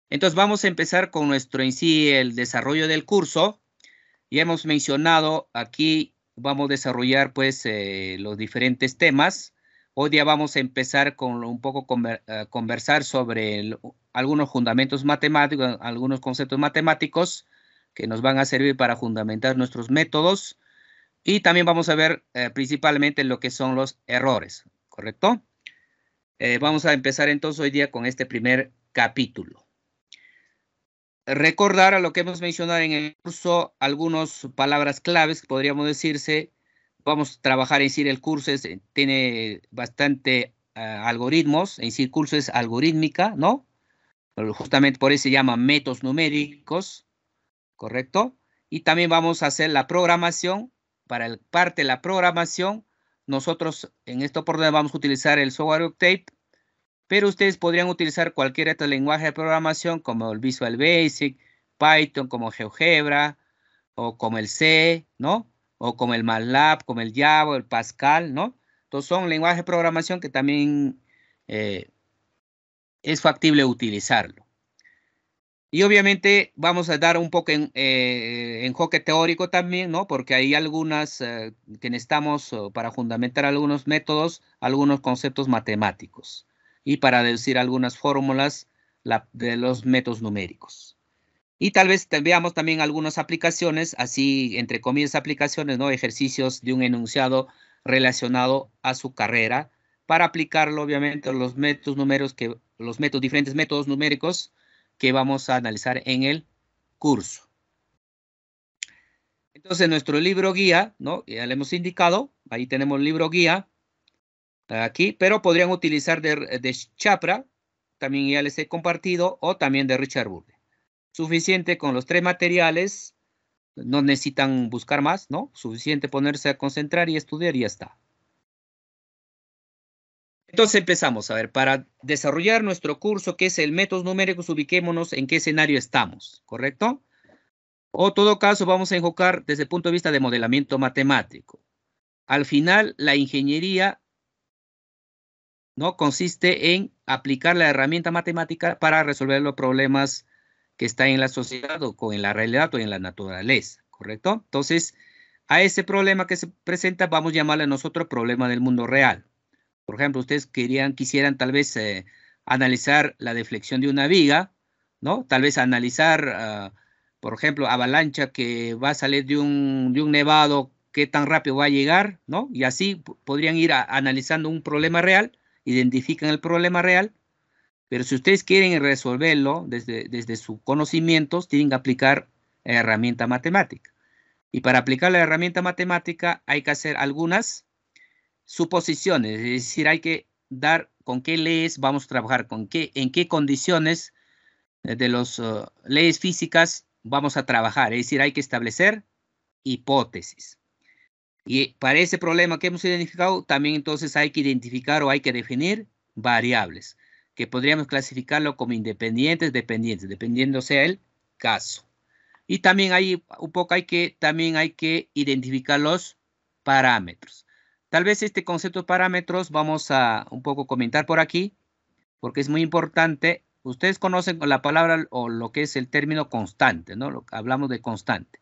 Entonces vamos a empezar con nuestro en sí el desarrollo del curso. Ya hemos mencionado aquí, vamos a desarrollar pues los diferentes temas. Hoy día vamos a empezar con un poco conversar sobre algunos fundamentos matemáticos, algunos conceptos matemáticos que nos van a servir para fundamentar nuestros métodos. Y también vamos a ver principalmente lo que son los errores, ¿correcto? Vamos a empezar entonces hoy día con este primer capítulo. Recordar a lo que hemos mencionado en el curso, algunas palabras claves, podríamos decirse. Vamos a trabajar en sí el curso, tiene bastante algoritmos, en sí el curso es algorítmica, ¿no? Pero justamente por eso se llama métodos numéricos, ¿correcto? Y también vamos a hacer la programación. Para el parte de la programación, nosotros en esta oportunidad vamos a utilizar el software Octave, pero ustedes podrían utilizar cualquier otro lenguaje de programación como el Visual Basic, Python, como GeoGebra, o como el C, ¿no? O como el MATLAB, como el Java, el Pascal, ¿no? Entonces son lenguajes de programación que también es factible utilizarlo. Y obviamente vamos a dar un poco en enfoque teórico también, ¿no? Porque hay algunas que necesitamos para fundamentar algunos métodos, algunos conceptos matemáticos y para deducir algunas fórmulas de los métodos numéricos. Y tal vez veamos también algunas aplicaciones, así entre comillas aplicaciones, ¿no? Ejercicios de un enunciado relacionado a su carrera para aplicarlo obviamente a los métodos numéricos diferentes métodos numéricos que vamos a analizar en el curso. Entonces, nuestro libro guía, ¿no? Ya le hemos indicado, ahí tenemos el libro guía, aquí, pero podrían utilizar de Chapra, también ya les he compartido, o también de Richard Burden. Suficiente con los 3 materiales, no necesitan buscar más, ¿no? Suficiente ponerse a concentrar y estudiar y ya está. Entonces empezamos, a ver, para desarrollar nuestro curso, que es el métodos numéricos, ubiquémonos en qué escenario estamos, ¿correcto? O en todo caso, vamos a enfocar desde el punto de vista de modelamiento matemático. Al final, la ingeniería, ¿no? Consiste en aplicar la herramienta matemática para resolver los problemas que están en la sociedad o en la realidad o en la naturaleza, ¿correcto? Entonces, a ese problema que se presenta vamos a llamarle nosotros problema del mundo real. Por ejemplo, ustedes quisieran tal vez analizar la deflexión de una viga, ¿no? Tal vez analizar, por ejemplo, avalancha que va a salir de un nevado, qué tan rápido va a llegar, ¿no? Y así podrían ir analizando un problema real, identifican el problema real, pero si ustedes quieren resolverlo desde sus conocimientos, tienen que aplicar herramienta matemática. Y para aplicar la herramienta matemática hay que hacer algunas suposiciones, es decir, hay que dar con qué leyes vamos a trabajar, en qué condiciones de las leyes físicas vamos a trabajar, es decir, hay que establecer hipótesis. Y para ese problema que hemos identificado, también entonces hay que identificar o hay que definir variables, que podríamos clasificarlo como independientes, dependientes, dependiendo sea el caso. Y también también hay que identificar los parámetros. Tal vez este concepto de parámetros vamos a un poco comentar por aquí, porque es muy importante. Ustedes conocen la palabra o lo que es el término constante, ¿no? Hablamos de constante.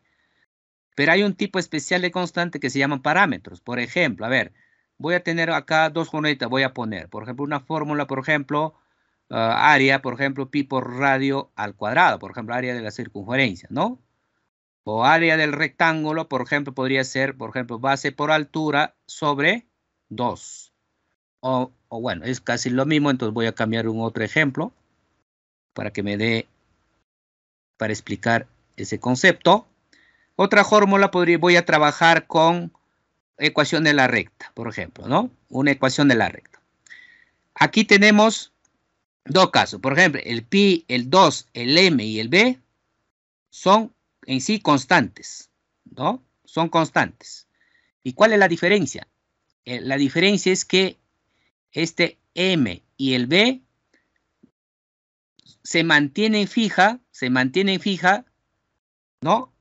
Pero hay un tipo especial de constante que se llaman parámetros. Por ejemplo, a ver, voy a tener acá dos fórmulas, voy a poner, por ejemplo, una fórmula, por ejemplo, área, por ejemplo, pi por radio al cuadrado, por ejemplo, área de la circunferencia, ¿no? O área del rectángulo, por ejemplo, podría ser, por ejemplo, base por altura sobre 2. O bueno, es casi lo mismo, entonces voy a cambiar un otro ejemplo para que me dé, para explicar ese concepto. Otra fórmula voy a trabajar con ecuación de la recta, por ejemplo, ¿no? Una ecuación de la recta. Aquí tenemos dos casos. Por ejemplo, el pi, el 2, el m y el b son en sí constantes, ¿no? Son constantes. ¿Y cuál es la diferencia? La diferencia es que este m y el b se mantienen fija, ¿no?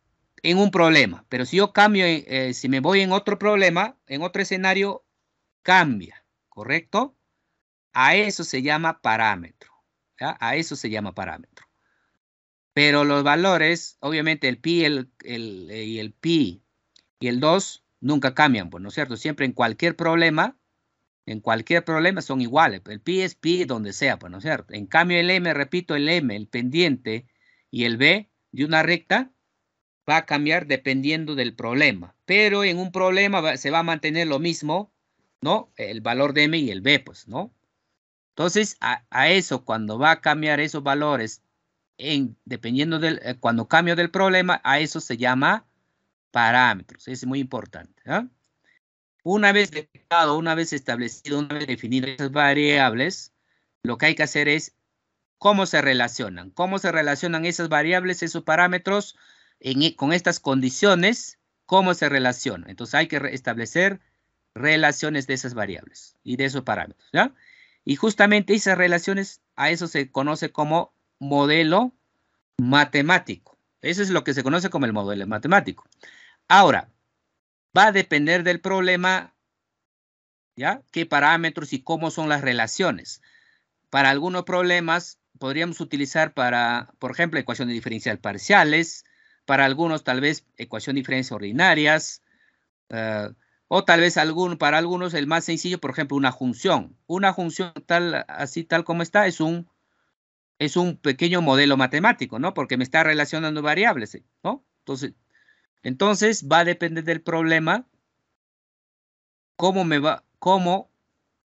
En un problema. Pero si yo cambio, si me voy en otro problema, en otro escenario, cambia, ¿correcto? A eso se llama parámetro. ¿Ya? A eso se llama parámetro. Pero los valores, obviamente el pi y el pi y el 2 nunca cambian, pues, ¿no es cierto? Siempre en cualquier problema son iguales. El pi es pi donde sea, pues, ¿no es cierto? En cambio el m, repito, el m, el pendiente y el b de una recta va a cambiar dependiendo del problema. Pero en un problema se va a mantener lo mismo, ¿no? El valor de m y el b, pues, ¿no? Entonces, a eso, cuando va a cambiar esos valores, dependiendo cuando cambio del problema, a eso se llama parámetros. Es muy importante. ¿Ah? Una vez detectado, una vez establecido, una vez definido esas variables, lo que hay que hacer es cómo se relacionan. Cómo se relacionan esas variables, esos parámetros, con estas condiciones, cómo se relacionan. Entonces hay que establecer relaciones de esas variables y de esos parámetros, ¿ya? Y justamente esas relaciones, a eso se conoce como modelo matemático. Eso es lo que se conoce como el modelo matemático. Ahora, va a depender del problema, ¿ya? ¿Qué parámetros y cómo son las relaciones? Para algunos problemas podríamos utilizar por ejemplo, ecuaciones diferenciales parciales, para algunos tal vez ecuaciones diferenciales ordinarias, o tal vez para algunos el más sencillo, por ejemplo, una junción. Una junción así tal como está es un pequeño modelo matemático, ¿no? Porque me está relacionando variables, ¿no? Entonces va a depender del problema cómo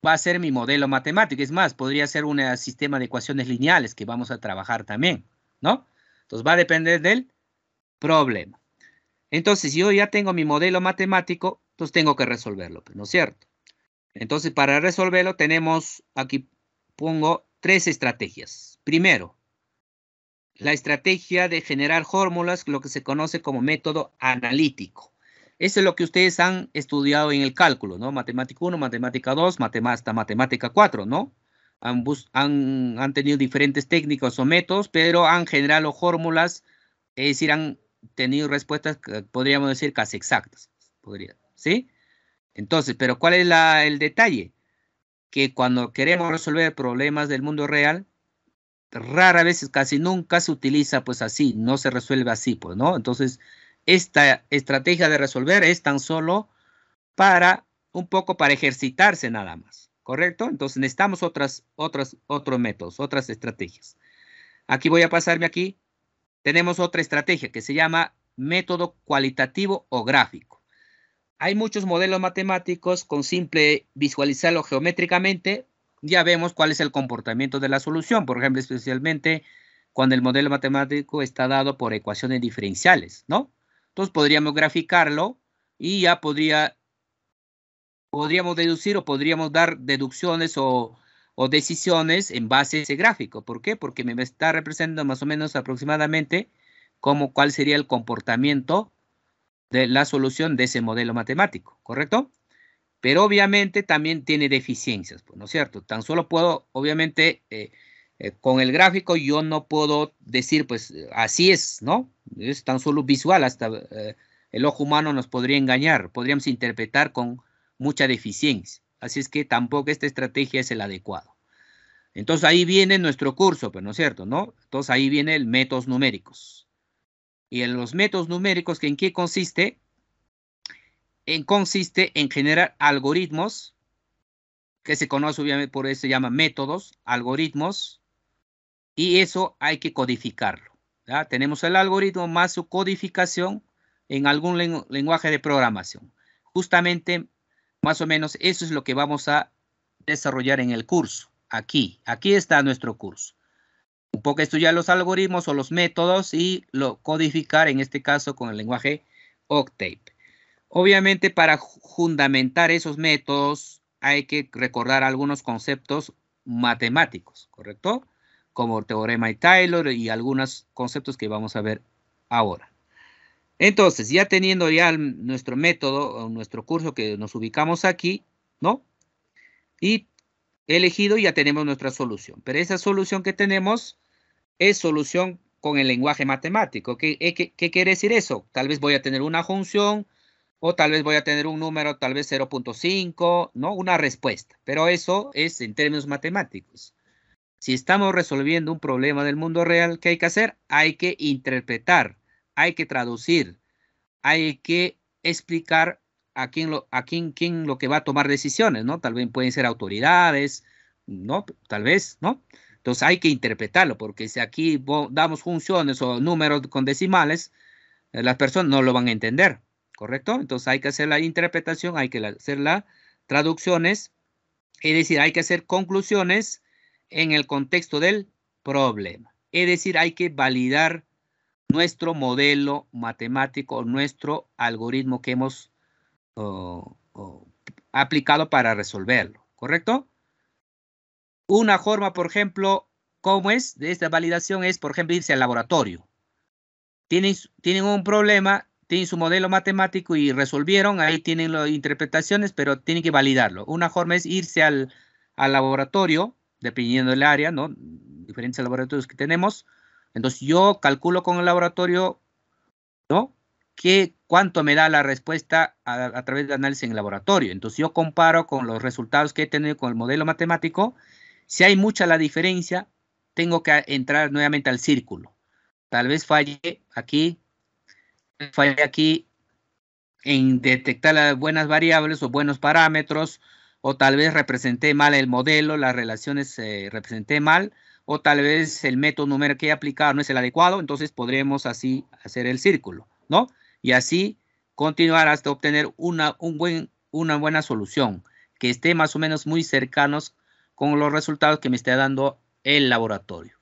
va a ser mi modelo matemático. Es más, podría ser un sistema de ecuaciones lineales que vamos a trabajar también, ¿no? Entonces va a depender del problema. Entonces, yo ya tengo mi modelo matemático, entonces tengo que resolverlo, ¿no es cierto? Entonces, para resolverlo tenemos, aquí pongo 3 estrategias. Primero, la estrategia de generar fórmulas, lo que se conoce como método analítico. Eso es lo que ustedes han estudiado en el cálculo, ¿no? Matemática 1, matemática 2, hasta matemática 4, ¿no? Han tenido diferentes técnicas o métodos, pero han generado fórmulas, es decir, han tenido respuestas, podríamos decir, casi exactas. ¿Sí? Entonces, pero ¿cuál es el detalle? Que cuando queremos resolver problemas del mundo real, rara vez, casi nunca se utiliza pues así, no se resuelve así, pues, ¿no? Entonces, esta estrategia de resolver es tan solo un poco para ejercitarse nada más, ¿correcto? Entonces necesitamos otros métodos, otras estrategias. Aquí voy a pasarme aquí. Tenemos otra estrategia que se llama método cualitativo o gráfico. Hay muchos modelos matemáticos con simple visualizarlo geométricamente, ya vemos cuál es el comportamiento de la solución. Por ejemplo, especialmente cuando el modelo matemático está dado por ecuaciones diferenciales, ¿no? Entonces podríamos graficarlo y ya podríamos deducir o podríamos dar deducciones o decisiones en base a ese gráfico. ¿Por qué? Porque me está representando más o menos aproximadamente cuál sería el comportamiento de la solución de ese modelo matemático, ¿correcto? Pero obviamente también tiene deficiencias, pues, ¿no es cierto? Tan solo puedo, obviamente, con el gráfico yo no puedo decir, pues, así es, ¿no? Es tan solo visual, hasta el ojo humano nos podría engañar, podríamos interpretar con mucha deficiencia. Así es que tampoco esta estrategia es el adecuado. Entonces ahí viene nuestro curso, pues, ¿no es cierto? ¿No? Entonces ahí viene el métodos numéricos. Y en los métodos numéricos, ¿en qué consiste? Consiste en generar algoritmos que se conoce obviamente, por eso se llama métodos, algoritmos, y eso hay que codificarlo. ¿Ya? Tenemos el algoritmo más su codificación en algún lenguaje de programación. Justamente, más o menos, eso es lo que vamos a desarrollar en el curso. Aquí está nuestro curso. Un poco estudiar los algoritmos o los métodos y codificar, en este caso, con el lenguaje Octave. Obviamente, para fundamentar esos métodos hay que recordar algunos conceptos matemáticos, ¿correcto? Como el teorema de Taylor y algunos conceptos que vamos a ver ahora. Entonces, ya teniendo ya nuestro método o nuestro curso que nos ubicamos aquí, ¿no? Y elegido, ya tenemos nuestra solución. Pero esa solución que tenemos es solución con el lenguaje matemático. ¿Qué quiere decir eso? Tal vez voy a tener una función o tal vez voy a tener un número, tal vez 0.5, ¿no? Una respuesta. Pero eso es en términos matemáticos. Si estamos resolviendo un problema del mundo real, ¿qué hay que hacer? Hay que interpretar, hay que traducir, hay que explicar quién lo que va a tomar decisiones, ¿no? Tal vez pueden ser autoridades, ¿no? Tal vez, ¿no? Entonces hay que interpretarlo, porque si aquí damos funciones o números con decimales, las personas no lo van a entender, ¿correcto? Entonces hay que hacer la interpretación, hay que hacer las traducciones, es decir, hay que hacer conclusiones en el contexto del problema. Es decir, hay que validar nuestro modelo matemático, nuestro algoritmo que hemos aplicado para resolverlo, ¿correcto? Una forma, por ejemplo, ¿cómo es? De esta validación es, por ejemplo, irse al laboratorio. Tienen un problema, tienen su modelo matemático y resolvieron, ahí tienen las interpretaciones, pero tienen que validarlo. Una forma es irse al laboratorio, dependiendo del área, ¿no? Diferentes laboratorios que tenemos. Entonces yo calculo con el laboratorio, ¿no? ¿Cuánto me da la respuesta a través de análisis en el laboratorio? Entonces yo comparo con los resultados que he tenido con el modelo matemático. Si hay mucha la diferencia, tengo que entrar nuevamente al círculo. Tal vez falle aquí en detectar las buenas variables o buenos parámetros, o tal vez representé mal el modelo, las relaciones representé mal, o tal vez el método numérico que he aplicado no es el adecuado, entonces podremos así hacer el círculo, ¿no? Y así continuar hasta obtener una buena solución, que esté más o menos muy cercanos con los resultados que me esté dando el laboratorio.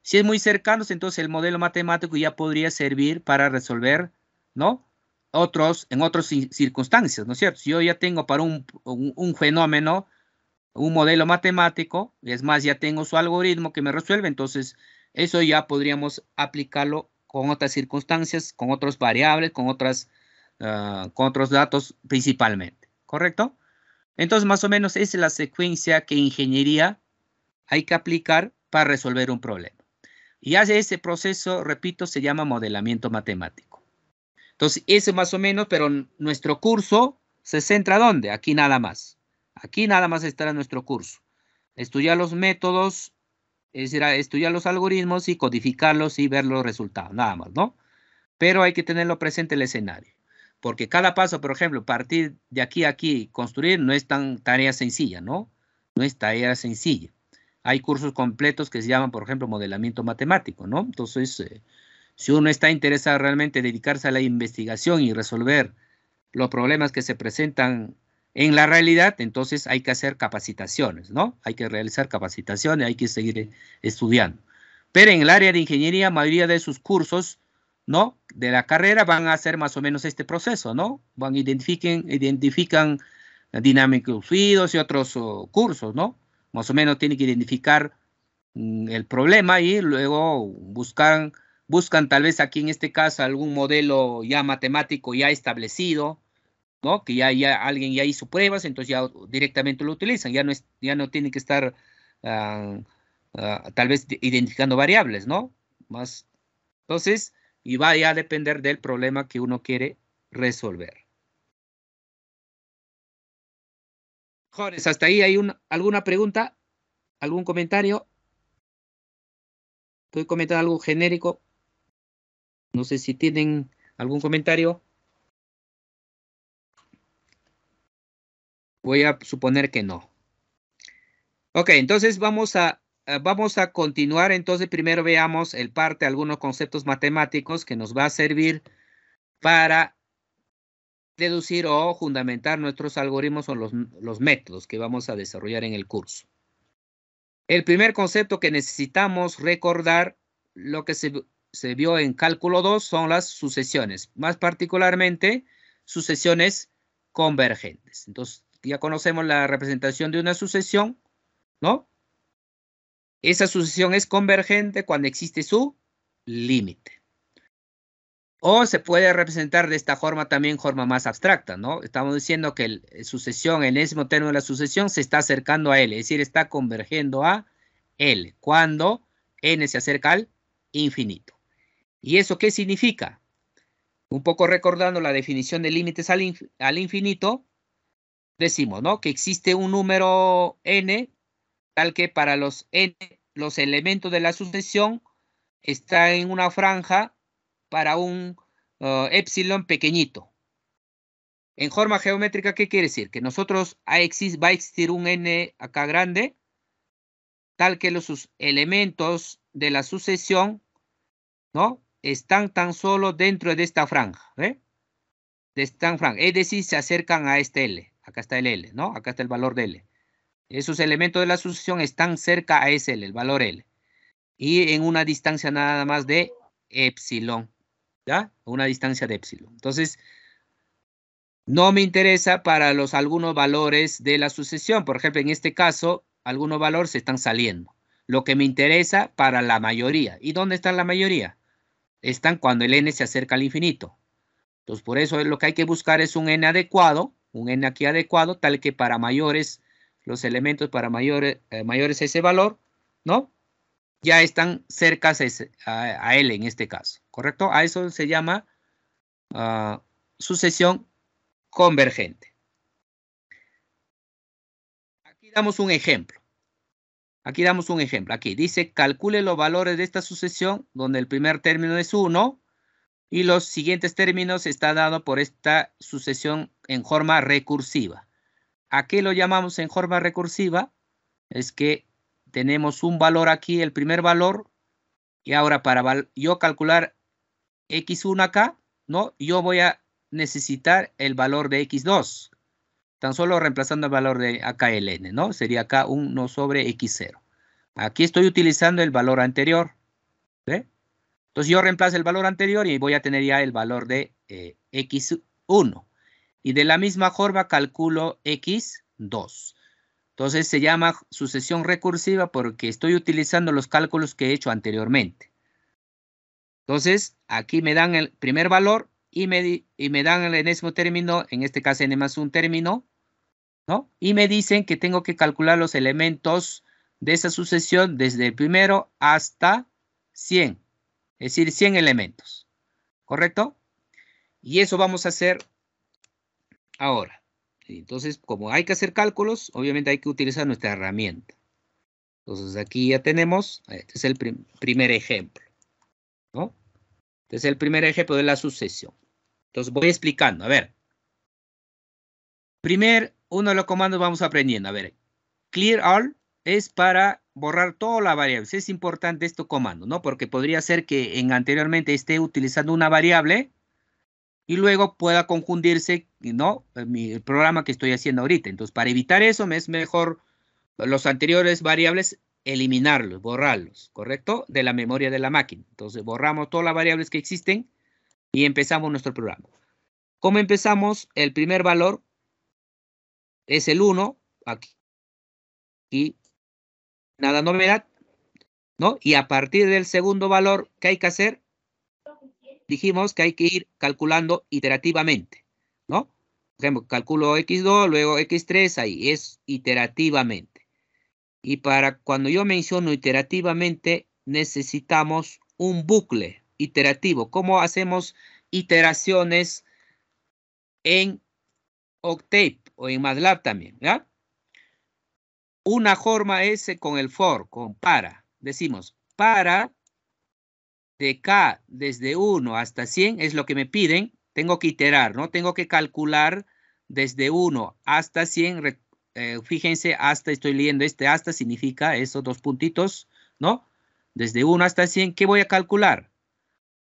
Si es muy cercano, entonces el modelo matemático ya podría servir para resolver, ¿no? En otras circunstancias, ¿no es cierto? Si yo ya tengo para un fenómeno, un modelo matemático, y es más, ya tengo su algoritmo que me resuelve, entonces eso ya podríamos aplicarlo con otras circunstancias, con otras variables, con otros datos principalmente, ¿correcto? Entonces, más o menos esa es la secuencia que ingeniería hay que aplicar para resolver un problema. Y hace ese proceso, repito, se llama modelamiento matemático. Entonces, eso más o menos, pero nuestro curso se centra ¿dónde? Aquí nada más. Aquí nada más estará nuestro curso. Estudiar los métodos, es decir, estudiar los algoritmos y codificarlos y ver los resultados, nada más, ¿no? Pero hay que tenerlo presente el escenario. Porque cada paso, por ejemplo, partir de aquí a aquí, construir, no es tan tarea sencilla, ¿no? No es tarea sencilla. Hay cursos completos que se llaman, por ejemplo, modelamiento matemático, ¿no? Entonces, si uno está interesado realmente en dedicarse a la investigación y resolver los problemas que se presentan en la realidad, entonces hay que hacer capacitaciones, ¿no? Hay que realizar capacitaciones, hay que seguir estudiando. Pero en el área de ingeniería, mayoría de sus cursos, ¿no? De la carrera van a hacer más o menos este proceso, ¿no? Identifican dinámicos fluidos y otros cursos, ¿no? Más o menos tienen que identificar el problema y luego buscan tal vez aquí en este caso algún modelo ya matemático ya establecido, ¿no? Que ya alguien ya hizo pruebas, entonces ya directamente lo utilizan, ya no tienen que estar tal vez identificando variables, ¿no? Entonces, y va ya a depender del problema que uno quiere resolver. Jóvenes, hasta ahí hay alguna pregunta, algún comentario. Estoy comentando algo genérico. No sé si tienen algún comentario. Voy a suponer que no. Ok, entonces vamos a continuar. Entonces primero veamos algunos conceptos matemáticos que nos va a servir para deducir o fundamentar nuestros algoritmos o los métodos que vamos a desarrollar en el curso. El primer concepto que necesitamos recordar, lo que se vio en cálculo 2, son las sucesiones, más particularmente sucesiones convergentes. Entonces, ya conocemos la representación de una sucesión, ¿no? Esa sucesión es convergente cuando existe su límite. O se puede representar de esta forma también, forma más abstracta, ¿no? Estamos diciendo que la sucesión, el enésimo término de la sucesión, se está acercando a L, es decir, está convergiendo a L, cuando N se acerca al infinito. ¿Y eso qué significa? Un poco recordando la definición de límites al infinito, decimos, ¿no? Que existe un número N, tal que para los N los elementos de la sucesión están en una franja para un epsilon pequeñito. En forma geométrica, ¿qué quiere decir? Que nosotros va a existir un n acá grande, tal que los elementos de la sucesión, ¿no?, están tan solo dentro de esta franja, ¿eh? De esta franja, es decir, se acercan a este L. Acá está el L, ¿no? Acá está el valor de L. Esos elementos de la sucesión están cerca a ese L, el valor L. Y en una distancia nada más de epsilon, ¿ya? Una distancia de epsilon. Entonces, no me interesa para algunos valores de la sucesión. Por ejemplo, en este caso, algunos valores se están saliendo. Lo que me interesa para la mayoría. ¿Y dónde está la mayoría? Están cuando el n se acerca al infinito. Entonces, por eso lo que hay que buscar es un n adecuado, un n aquí adecuado, tal que para mayores, los elementos para mayores a ese valor, ¿no?, ya están cerca a L en este caso, ¿correcto? A eso se llama sucesión convergente. Aquí damos un ejemplo. Aquí dice, calcule los valores de esta sucesión, donde el primer término es 1, y los siguientes términos está dado por esta sucesión en forma recursiva. ¿A qué lo llamamos en forma recursiva? Es que tenemos un valor aquí, el primer valor, y ahora para yo calcular x1 acá, ¿no?, yo voy a necesitar el valor de x2, tan solo reemplazando el valor de acá el n, ¿no? Sería acá 1 sobre x0. Aquí estoy utilizando el valor anterior, ¿ve? Entonces yo reemplazo el valor anterior y voy a tener ya el valor de x1. Y de la misma forma calculo x2. Entonces se llama sucesión recursiva porque estoy utilizando los cálculos que he hecho anteriormente. Entonces aquí me dan el primer valor y me dan el enésimo término, en este caso n más un término, ¿no? Y me dicen que tengo que calcular los elementos de esa sucesión desde el primero hasta 100. Es decir, 100 elementos, ¿correcto? Y eso vamos a hacer ahora. Entonces, como hay que hacer cálculos, obviamente hay que utilizar nuestra herramienta. Entonces, aquí ya tenemos, este es el primer ejemplo, ¿no? Este es el primer ejemplo de la sucesión. Entonces, voy explicando. A ver. Uno de los comandos vamos aprendiendo. A ver, clear all es para borrar todas las variables. Es importante este comando, ¿no? Porque podría ser que anteriormente esté utilizando una variable y luego pueda confundirse, ¿no?, el programa que estoy haciendo ahorita. Entonces, para evitar eso, es mejor los anteriores variables eliminarlos, borrarlos, ¿correcto?, de la memoria de la máquina. Entonces, borramos todas las variables que existen y empezamos nuestro programa. ¿Cómo empezamos? El primer valor es el 1, aquí, nada novedad, ¿no? Y a partir del segundo valor, ¿qué hay que hacer? Dijimos que hay que ir calculando iterativamente, ¿no? Por ejemplo, calculo x2, luego x3, ahí es iterativamente. Y para cuando yo menciono iterativamente, necesitamos un bucle iterativo. ¿Cómo hacemos iteraciones en Octave o en MATLAB también, ¿ya? Una forma es con el for, con para. Decimos, para de K desde 1 hasta 100 es lo que me piden. Tengo que iterar, ¿no? Tengo que calcular desde 1 hasta 100. Fíjense, hasta, estoy leyendo hasta significa esos dos puntitos, ¿no? Desde 1 hasta 100, ¿qué voy a calcular?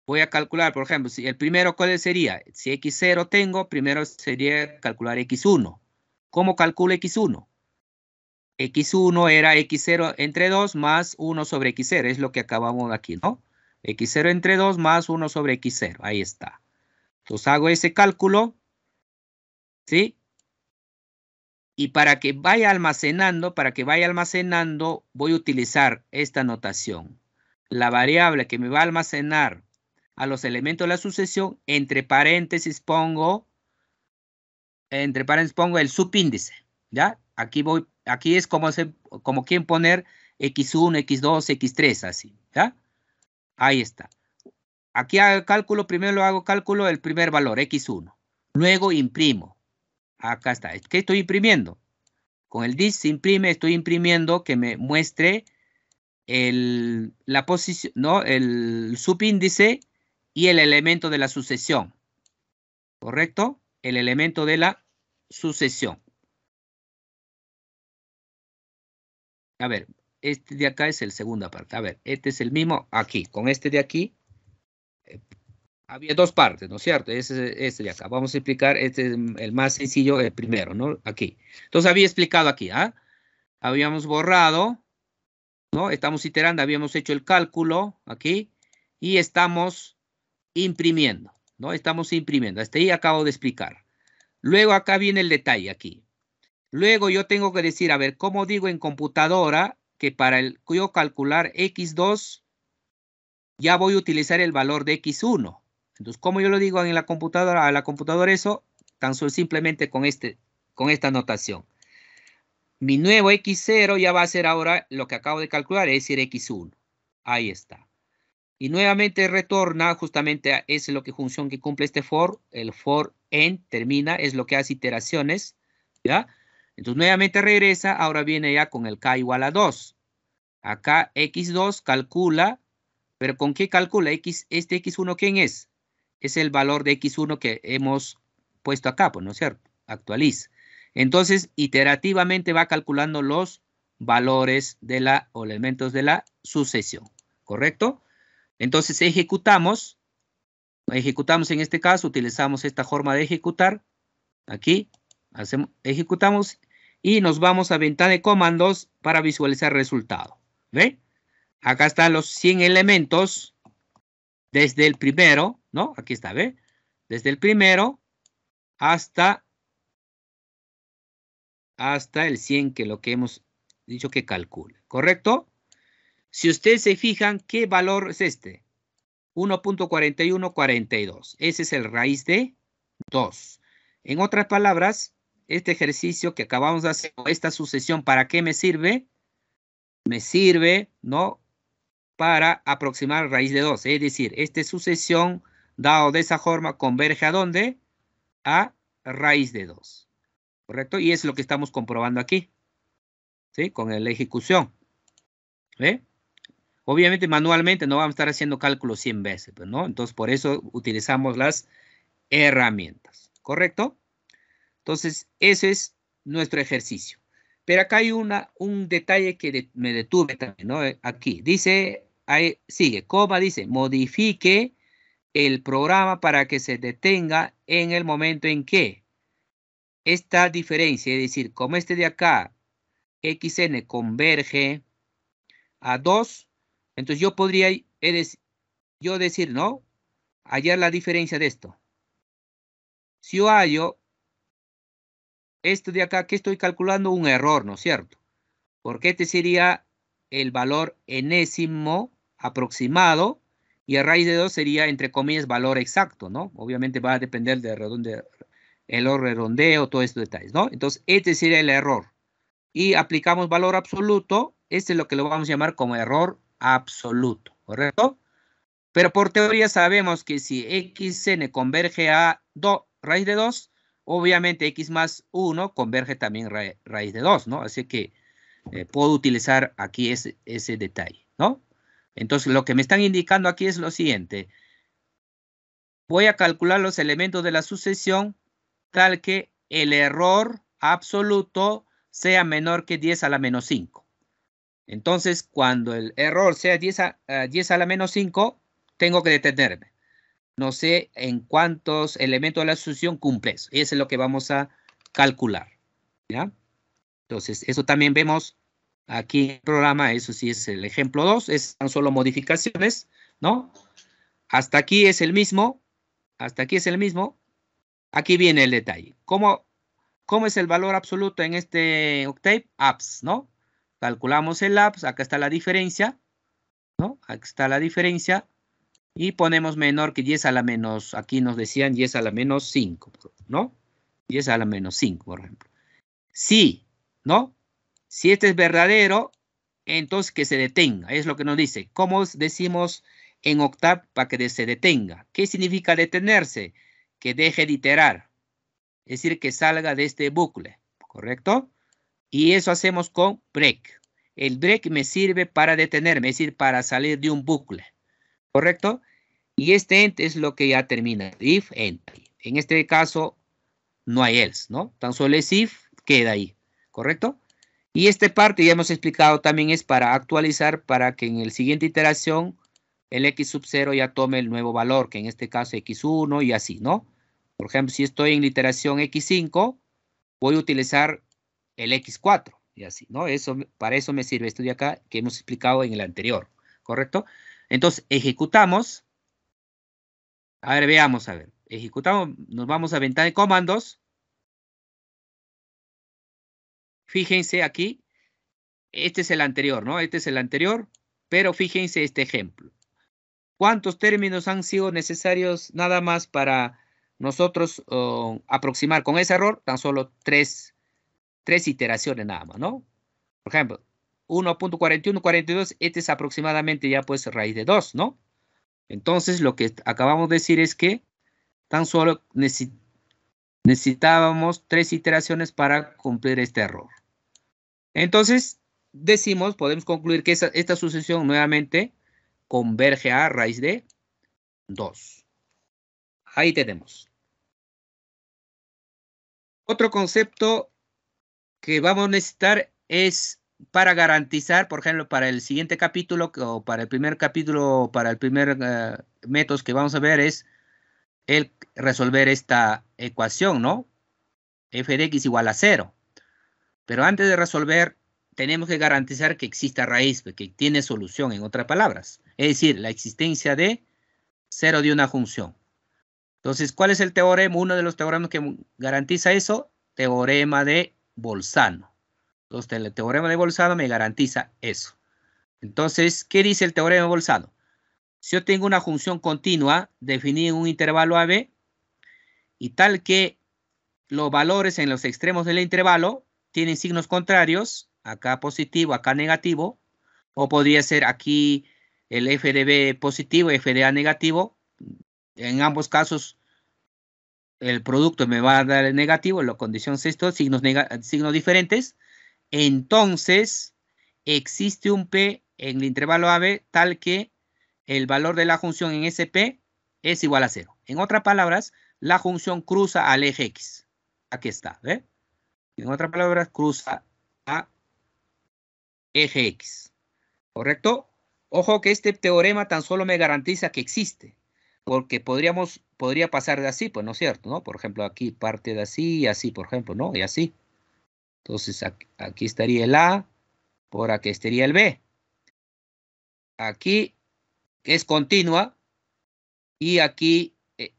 Voy a calcular, por ejemplo, si el primero, ¿cuál sería? Si x0 tengo, primero sería calcular x1. ¿Cómo calculo x1? X1 era x0 entre 2 más 1 sobre x0. Es lo que acabamos aquí, ¿no? X0 entre 2 más 1 sobre x0. Ahí está. Entonces hago ese cálculo, ¿sí? Y para que vaya almacenando, voy a utilizar esta notación. La variable que me va a almacenar a los elementos de la sucesión, entre paréntesis pongo el subíndice, ¿ya? Aquí es como quien poner x1, x2, x3, así, ¿ya? Ahí está. Aquí hago cálculo, primero lo hago cálculo el primer valor, x1. Luego imprimo. Acá está. ¿Qué estoy imprimiendo? Con el dis se imprime, estoy imprimiendo que me muestre la posición, ¿no? El subíndice y el elemento de la sucesión. ¿Correcto? El elemento de la sucesión. A ver, este de acá es el segunda parte. A ver, este es el mismo aquí. Con este de aquí había dos partes, ¿no es cierto? Este de acá. Vamos a explicar, este es el más sencillo, el primero, ¿no? Aquí. Entonces había explicado aquí, ¿ah? Habíamos borrado, ¿no? Estamos iterando, habíamos hecho el cálculo aquí y estamos imprimiendo, ¿no? Estamos imprimiendo. Hasta ahí acabo de explicar. Luego acá viene el detalle aquí. Luego yo tengo que decir, a ver, ¿cómo digo en computadora que para yo calcular X2 ya voy a utilizar el valor de X1? Entonces, ¿cómo yo lo digo en la computadora? A la computadora eso, tan solo simplemente con esta notación. Mi nuevo X0 ya va a ser ahora lo que acabo de calcular, es decir, X1. Ahí está. Y nuevamente retorna, justamente es lo que función que cumple este for. El for en termina, es lo que hace iteraciones, ¿ya? Entonces nuevamente regresa, ahora viene ya con el K igual a 2. Acá X2 calcula, pero ¿con qué calcula? Este X1, ¿quién es? Es el valor de X1 que hemos puesto acá, pues, ¿no es cierto? Actualiza. Entonces, iterativamente va calculando los valores o elementos de la sucesión, ¿correcto? Entonces, ejecutamos en este caso, utilizamos esta forma de ejecutar. Aquí, ejecutamos y nos vamos a ventana de comandos para visualizar el resultado. ¿Ve? Acá están los 100 elementos desde el primero, ¿no? Aquí está, ¿ve? Desde el primero hasta el 100, que lo que hemos dicho que calcule, ¿correcto? Si ustedes se fijan, ¿qué valor es este? 1.4142. Ese es el raíz de 2. En otras palabras, este ejercicio que acabamos de hacer, esta sucesión, ¿para qué me sirve? Me sirve, ¿no? Para aproximar raíz de 2. Es decir, esta sucesión, dado de esa forma, converge ¿a dónde? A raíz de 2. ¿Correcto? Y es lo que estamos comprobando aquí. ¿Sí? Con la ejecución. ¿Ve? Obviamente, manualmente no vamos a estar haciendo cálculos 100 veces, ¿no? Entonces, por eso utilizamos las herramientas. ¿Correcto? Entonces, ese es nuestro ejercicio. Pero acá hay un detalle que me detuve también, ¿no? Aquí dice, ahí sigue, coma, dice, modifique el programa para que se detenga en el momento en que esta diferencia, es decir, como este de acá, xn converge a 2, entonces yo podría decir, ¿no? Hallar la diferencia de esto. Si yo hallo esto de acá, que estoy calculando un error, ¿no es cierto? Porque este sería el valor enésimo aproximado y a raíz de 2 sería, entre comillas, valor exacto, ¿no? Obviamente va a depender del redondeo, todos estos detalles, ¿no? Entonces, este sería el error. Y aplicamos valor absoluto, este es lo que lo vamos a llamar como error absoluto, ¿correcto? Pero por teoría sabemos que si xn converge a raíz de 2, obviamente x más 1 converge también raíz de 2, ¿no? Así que puedo utilizar aquí ese detalle, ¿no? Entonces, lo que me están indicando aquí es lo siguiente. Voy a calcular los elementos de la sucesión tal que el error absoluto sea menor que 10 a la menos 5. Entonces, cuando el error sea 10 a la menos 5, tengo que detenerme. No sé en cuántos elementos de la sucesión cumple eso. Eso es lo que vamos a calcular, ¿ya? Entonces, eso también vemos aquí en el programa. Eso sí es el ejemplo 2. Están solo modificaciones, ¿no? Hasta aquí es el mismo. Hasta aquí es el mismo. Aquí viene el detalle. ¿Cómo es el valor absoluto en este Octave? Abs, ¿no? Calculamos el abs. Acá está la diferencia, ¿no? Aquí está la diferencia. Y ponemos menor que 10 a la menos, aquí nos decían 10 a la menos 5, ¿no? 10 a la menos 5, por ejemplo. Sí, ¿no? Si este es verdadero, entonces que se detenga. Es lo que nos dice. ¿Cómo decimos en Octave para que se detenga? ¿Qué significa detenerse? Que deje de iterar. Es decir, que salga de este bucle, ¿correcto? Y eso hacemos con break. el break me sirve para detenerme, es decir, para salir de un bucle, ¿correcto? Y este end es lo que ya termina, if, end. En este caso, no hay else, ¿no? Tan solo es if, queda ahí, ¿correcto? Y esta parte ya hemos explicado también es para actualizar para que en la siguiente iteración el x sub 0 ya tome el nuevo valor, que en este caso x1 y así, ¿no? Por ejemplo, si estoy en la iteración x5, voy a utilizar el x4 y así, ¿no? Para eso me sirve esto de acá que hemos explicado en el anterior, ¿correcto? Entonces, ejecutamos. A ver, veamos, a ver. Ejecutamos, nos vamos a ventana de comandos. Fíjense aquí, este es el anterior, ¿no? Este es el anterior, pero fíjense este ejemplo. ¿Cuántos términos han sido necesarios nada más para nosotros aproximar con ese error? Tan solo tres iteraciones nada más, ¿no? Por ejemplo, 1.41, 42, este es aproximadamente ya pues raíz de 2, ¿no? Entonces, lo que acabamos de decir es que tan solo necesitábamos 3 iteraciones para cumplir este error. Entonces, podemos concluir que esta sucesión nuevamente converge a raíz de 2. Ahí tenemos. Otro concepto que vamos a necesitar es para garantizar, por ejemplo, para el siguiente capítulo o para el primer capítulo, para el primer método que vamos a ver es el resolver esta ecuación, ¿no? F de x igual a 0. Pero antes de resolver, tenemos que garantizar que exista raíz, que tiene solución, en otras palabras. Es decir, la existencia de 0 de una función. Entonces, ¿cuál es el teorema? Uno de los teoremas que garantiza eso, teorema de Bolzano. Entonces, el teorema de Bolzano me garantiza eso. Entonces, ¿qué dice el teorema de Bolzano? Si yo tengo una función continua definida en un intervalo AB y tal que los valores en los extremos del intervalo tienen signos contrarios, acá positivo, acá negativo, o podría ser aquí el f de b positivo, f de a negativo. En ambos casos, el producto me va a dar el negativo, la condición es esto, signos diferentes. Entonces, existe un P en el intervalo AB tal que el valor de la función en ese P es igual a 0. En otras palabras, la función cruza al eje X. Aquí está, ¿ve? En otras palabras, cruza a eje X. ¿Correcto? Ojo que este teorema tan solo me garantiza que existe. Porque podría pasar de así, pues no es cierto, ¿no? Por ejemplo, aquí parte de así y así, por ejemplo, ¿no? Y así. Entonces, aquí estaría el A, por aquí estaría el B. Aquí es continua y aquí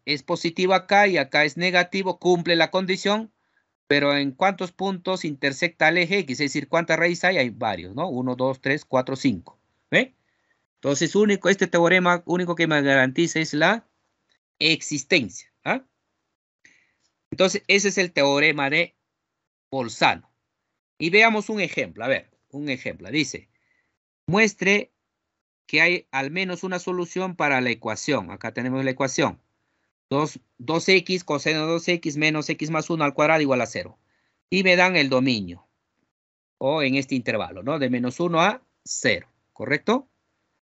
es positivo acá y acá es negativo, cumple la condición, pero ¿en cuántos puntos intersecta el eje X? Es decir, ¿cuántas raíces hay? Hay varios, ¿no? 1, 2, 3, 4, 5. ¿Ve? Entonces, este teorema único que me garantiza es la existencia. ¿Ah? Entonces, ese es el teorema de Bolzano. Y veamos un ejemplo. A ver, un ejemplo. Dice, muestre que hay al menos una solución para la ecuación. Acá tenemos la ecuación. 2x coseno de 2x menos x más 1 al cuadrado igual a 0. Y me dan el dominio. O en este intervalo, ¿no? De menos 1 a 0. ¿Correcto?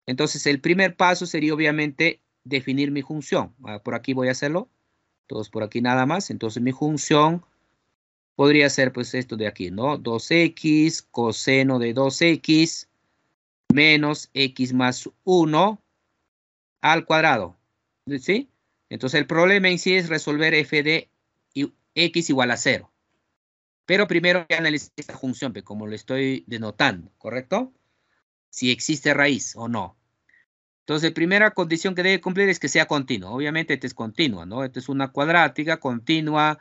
Entonces, el primer paso sería obviamente definir mi función. Por aquí voy a hacerlo. Entonces, por aquí nada más. Entonces, mi función podría ser pues esto de aquí, ¿no? 2x coseno de 2x menos x más 1 al cuadrado. ¿Sí? Entonces, el problema en sí es resolver f de x igual a 0. Pero primero voy a analizar esta función, como lo estoy denotando, ¿correcto? Si existe raíz o no. Entonces, la primera condición que debe cumplir es que sea continua. Obviamente, esta es continua, ¿no? Esta es una cuadrática continua,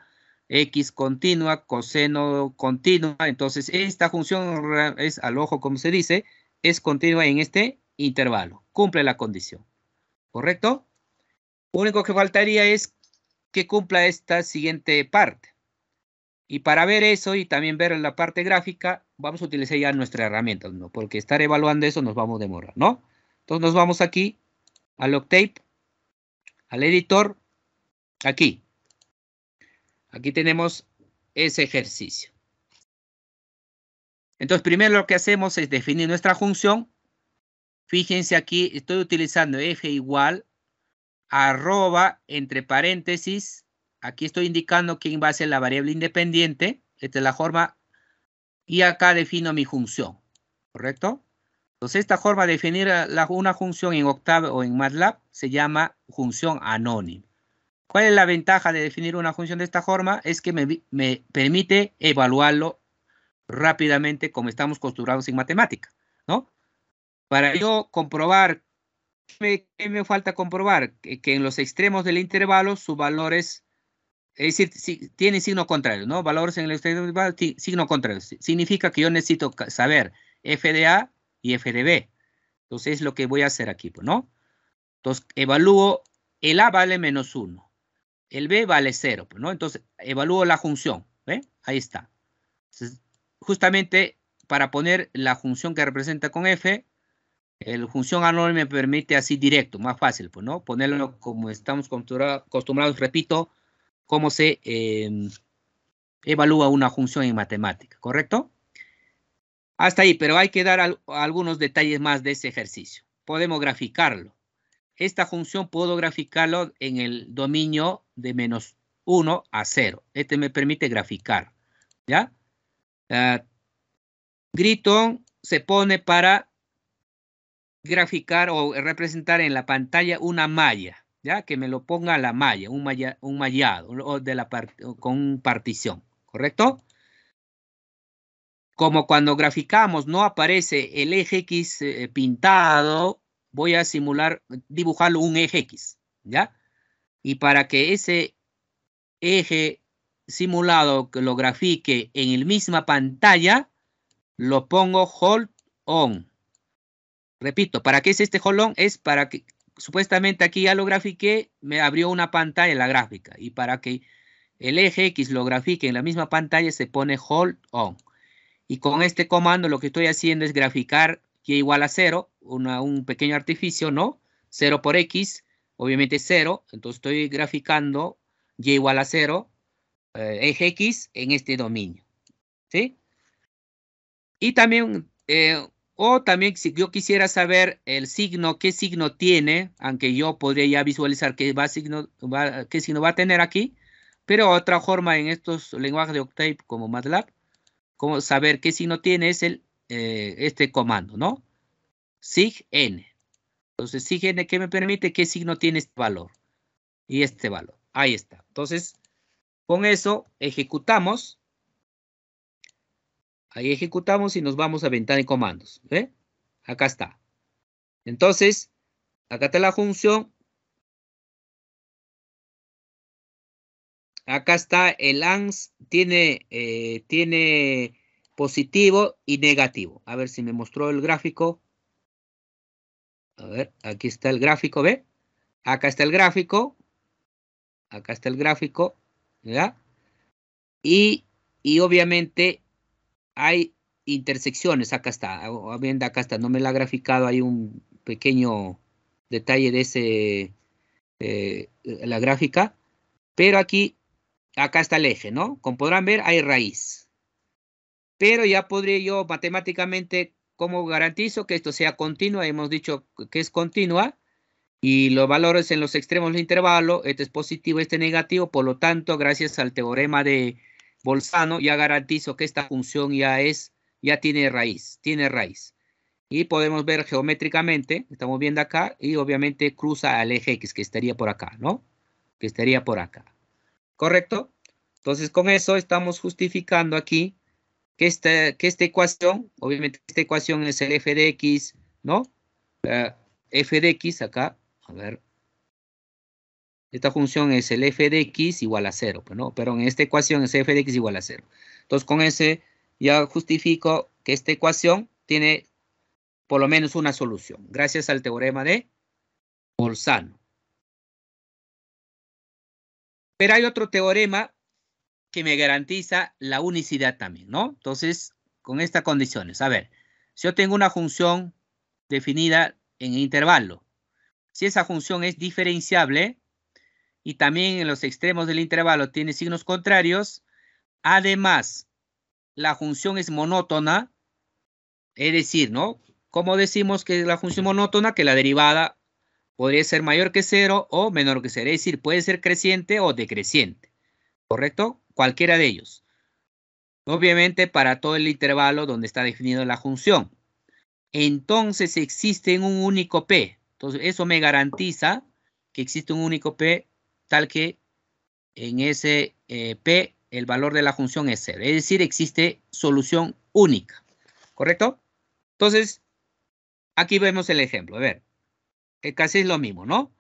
x continua, coseno continua. Entonces, esta función es al ojo, como se dice, es continua en este intervalo. Cumple la condición. ¿Correcto? Lo único que faltaría es que cumpla esta siguiente parte. Y para ver eso y también ver la parte gráfica, vamos a utilizar ya nuestra herramienta, ¿no? Porque estar evaluando eso nos vamos a demorar, ¿no? Entonces nos vamos aquí al Octave, al editor, aquí. Aquí tenemos ese ejercicio. Entonces, primero lo que hacemos es definir nuestra función. Fíjense aquí, estoy utilizando f igual arroba entre paréntesis. Aquí estoy indicando quién va a ser la variable independiente. Esta es la forma. Y acá defino mi función. ¿Correcto? Entonces, esta forma de definir una función en Octave o en MATLAB se llama función anónima. ¿Cuál es la ventaja de definir una función de esta forma? Es que me permite evaluarlo rápidamente como estamos acostumbrados en matemática, ¿no? Para yo comprobar, ¿qué me falta comprobar? Que en los extremos del intervalo su valor es decir, tiene signo contrario, ¿no? Valores en el extremo del intervalo, signo contrario. Significa que yo necesito saber f de A y f de B. Entonces es lo que voy a hacer aquí, ¿no? Entonces evalúo, el A vale -1. El B vale 0, ¿no? Entonces evalúo la función, ¿ve? Ahí está. Entonces, justamente para poner la función que representa con f, la función anónima me permite así directo, más fácil, pues, ¿no? Ponerlo como estamos acostumbrados, repito, cómo se evalúa una función en matemática, ¿correcto? Hasta ahí, pero hay que dar algunos detalles más de ese ejercicio. Podemos graficarlo. Esta función puedo graficarlo en el dominio de -1 a 0. Este me permite graficar, ¿ya? Gritton se pone para graficar o representar en la pantalla una malla, ¿ya? Que me lo ponga la malla, un mallado o con partición, ¿correcto? Como cuando graficamos no aparece el eje X pintado, voy a dibujarlo un eje X, ¿ya? Y para que ese eje simulado que lo grafique en la misma pantalla, lo pongo hold on. Repito, ¿para qué es este hold on? Es para que, supuestamente aquí ya lo grafiqué, me abrió una pantalla en la gráfica. Y para que el eje X lo grafique en la misma pantalla, se pone hold on. Y con este comando lo que estoy haciendo es graficar y igual a 0, un pequeño artificio, ¿no? 0 por X, obviamente 0. Entonces estoy graficando y igual a 0, eje X en este dominio, ¿sí? Y también, también si yo quisiera saber el signo, qué signo tiene, aunque yo podría ya visualizar qué signo va a tener aquí, pero otra forma en estos lenguajes de Octave como MATLAB, como saber qué signo tiene es este comando, ¿no? Sig n. Entonces, sig n, ¿qué me permite? ¿Qué signo tiene este valor? Y este valor. Ahí está. Entonces, con eso ejecutamos. Ahí ejecutamos y nos vamos a ventana de comandos. ¿Ve? Acá está. Entonces, acá está la función. Acá está el ANS. Tiene positivo y negativo. A ver si me mostró el gráfico. A ver, aquí está el gráfico, ¿ve? Acá está el gráfico. Acá está el gráfico, ¿ya? Y obviamente hay intersecciones. Acá está. Acá está. No me la ha graficado. Hay un pequeño detalle de la gráfica. Pero acá está el eje, ¿no? Como podrán ver, hay raíz. Pero ya podría yo matemáticamente, ¿cómo garantizo que esto sea continua? Hemos dicho que es continua. Y los valores en los extremos del intervalo, este es positivo, este negativo. Por lo tanto, gracias al teorema de Bolzano, ya garantizo que esta función ya tiene raíz. Y podemos ver geométricamente, estamos viendo acá, y obviamente cruza al eje X, que estaría por acá, ¿no? Que estaría por acá. ¿Correcto? Entonces, con eso estamos justificando aquí que esta ecuación, obviamente esta ecuación es el f de x, ¿no? F de x acá, a ver. Esta función es el f de x igual a 0, ¿no? Pero en esta ecuación es f de x igual a 0. Entonces, con ese ya justifico que esta ecuación tiene por lo menos una solución, gracias al teorema de Bolzano. Pero hay otro teorema que me garantiza la unicidad también, ¿no? Entonces, con estas condiciones, a ver, si yo tengo una función definida en intervalo, si esa función es diferenciable y también en los extremos del intervalo tiene signos contrarios, además, la función es monótona, Es decir, ¿no? ¿Cómo decimos que es la función monótona? Que la derivada podría ser mayor que 0 o menor que 0. Es decir, puede ser creciente o decreciente. ¿Correcto? Cualquiera de ellos. Obviamente para todo el intervalo donde está definida la función. Entonces existe un único P. Entonces eso me garantiza que existe un único P tal que en ese P el valor de la función es 0. Es decir, existe solución única. ¿Correcto? Entonces, aquí vemos el ejemplo. A ver, casi es lo mismo, ¿no?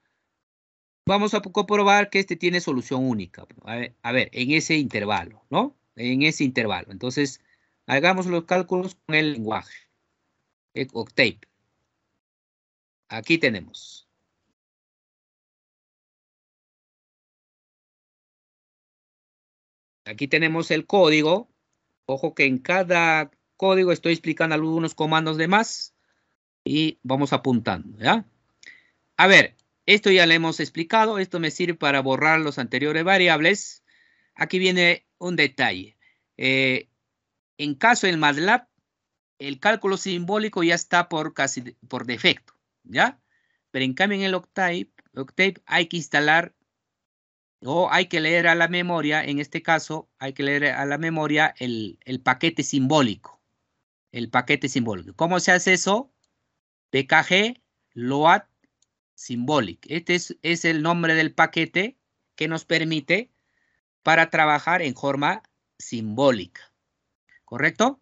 Vamos a comprobar que este tiene solución única. A ver, en ese intervalo, ¿no? En ese intervalo. Entonces, hagamos los cálculos con el lenguaje. Octave. Aquí tenemos. Aquí tenemos el código. Ojo que en cada código estoy explicando algunos comandos de más y vamos apuntando, ¿ya? A ver, esto ya lo hemos explicado. Esto me sirve para borrar los anteriores variables. Aquí viene un detalle. En caso del MATLAB, el cálculo simbólico ya está por defecto, ¿ya? Pero en cambio en el Octave hay que instalar o hay que leer a la memoria, en este caso, hay que leer a la memoria el paquete simbólico. El paquete simbólico. ¿Cómo se hace eso? PKG Load Symbolic. Este es el nombre del paquete que nos permite para trabajar en forma simbólica. ¿Correcto?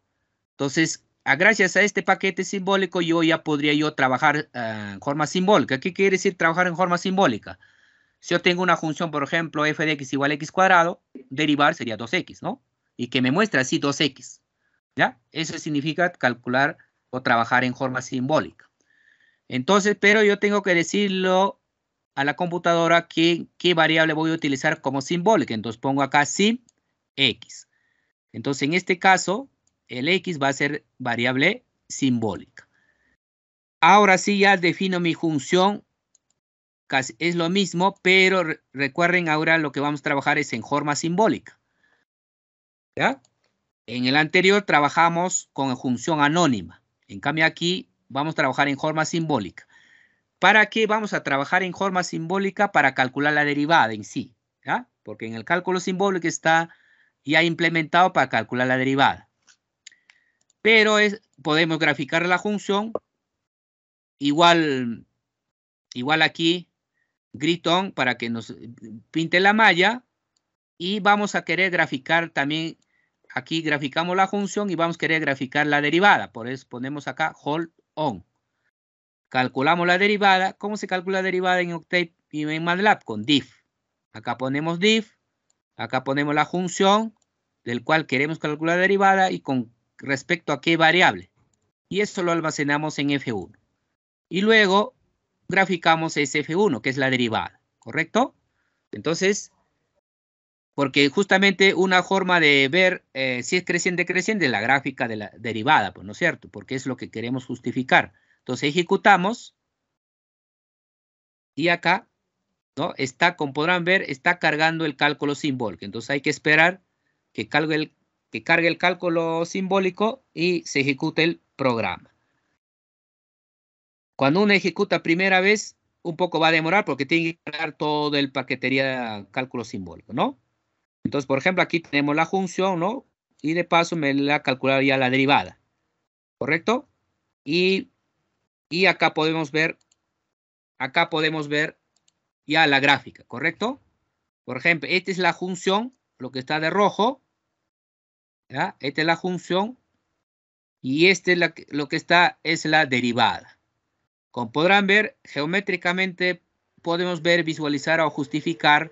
Entonces, gracias a este paquete simbólico, yo ya podría trabajar en forma simbólica. ¿Qué quiere decir trabajar en forma simbólica? Si yo tengo una función, por ejemplo, f de x igual a x cuadrado, derivar sería 2x, ¿no? Y que me muestra así 2x, ¿ya? Eso significa calcular o trabajar en forma simbólica. Entonces, pero yo tengo que decirlo a la computadora qué variable voy a utilizar como simbólica. Entonces pongo acá sim x. Entonces, en este caso, el x va a ser variable simbólica. Ahora sí ya defino mi función. Casi es lo mismo, pero recuerden ahora lo que vamos a trabajar es en forma simbólica. ¿Ya? En el anterior trabajamos con función anónima. En cambio aquí vamos a trabajar en forma simbólica. ¿Para qué vamos a trabajar en forma simbólica? Para calcular la derivada en sí. ¿Ya? Porque en el cálculo simbólico está ya implementado para calcular la derivada. Pero podemos graficar la función igual aquí, grid on para que nos pinte la malla. Y vamos a querer graficar también, aquí graficamos la función y vamos a querer graficar la derivada. Por eso ponemos acá hold on. Calculamos la derivada. ¿Cómo se calcula la derivada en Octave y en MATLAB? Con diff. Acá ponemos diff. Acá ponemos la función del cual queremos calcular la derivada y con respecto a qué variable. Y esto lo almacenamos en F1. Y luego graficamos ese F1, que es la derivada. ¿Correcto? Entonces, porque justamente una forma de ver si es creciente, la gráfica de la derivada, pues, ¿no es cierto? Porque es lo que queremos justificar. Entonces ejecutamos y acá, ¿no? Como podrán ver, está cargando el cálculo simbólico. Entonces hay que esperar que cargue el cálculo simbólico y se ejecute el programa. Cuando uno ejecuta primera vez, un poco va a demorar porque tiene que cargar todo el paquetería cálculo simbólico, ¿no? Entonces, por ejemplo, aquí tenemos la función, ¿no? Y de paso me la ha calculado ya la derivada. ¿Correcto? Y acá podemos ver ya la gráfica, ¿correcto? Por ejemplo, esta es la función, lo que está de rojo. ¿Ya? Esta es la función. Y este es lo que está es la derivada. Como podrán ver, geométricamente podemos ver, visualizar o justificar